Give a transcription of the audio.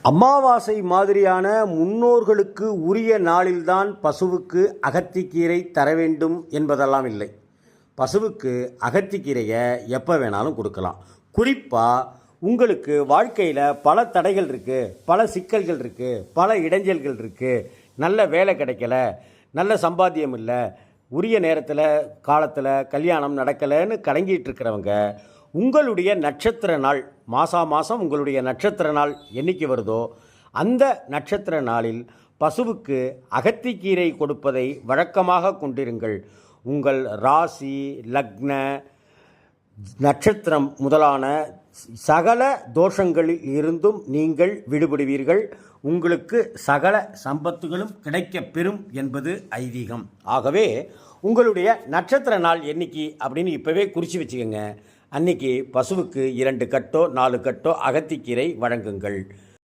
அமாவாசை மாதிரியான முன்னோர்களுக்கு உரிய நாளில்தான் பசுவுக்கு அகத்திக்கீரை தர வேண்டும் என்பதெல்லாம் இல்லை. பசுவுக்கு அகத்திக்கீரையை எப்போ வேணாலும் கொடுக்கலாம். குறிப்பாக உங்களுக்கு வாழ்க்கையில் பல தடைகள் இருக்குது, பல சிக்கல்கள் இருக்குது, பல இடைஞ்சல்கள் இருக்குது, நல்ல வேலை கிடைக்கல, நல்ல சம்பாத்தியம் இல்லை, உரிய நேரத்தில் காலத்தில் கல்யாணம் நடக்கலைன்னு கலங்கிட்டு இருக்கிறவங்க உங்களுடைய நட்சத்திர நாள் மாதம் உங்களுடைய நட்சத்திர நாள் என்னைக்கு வருதோ அந்த நட்சத்திர நாளில் பசுவுக்கு அகத்திக்கீரை கொடுப்பதை வழக்கமாக கொண்டிருங்கள். உங்கள் ராசி, லக்ன, நட்சத்திரம் முதலான சகல தோஷங்களில் இருந்தும் நீங்கள் விடுபடுவீர்கள். உங்களுக்கு சகல சம்பத்துகளும் கிடைக்கப் பெறும் என்பது ஐதீகம். ஆகவே உங்களுடைய நட்சத்திர நாள் என்னைக்கு அப்படின்னு இப்போவே குறித்து வச்சுக்கோங்க. அன்றைக்கி பசுவுக்கு 2 கட்டோ 4 கட்டோ அகத்திக்கீரை வழங்குங்கள்.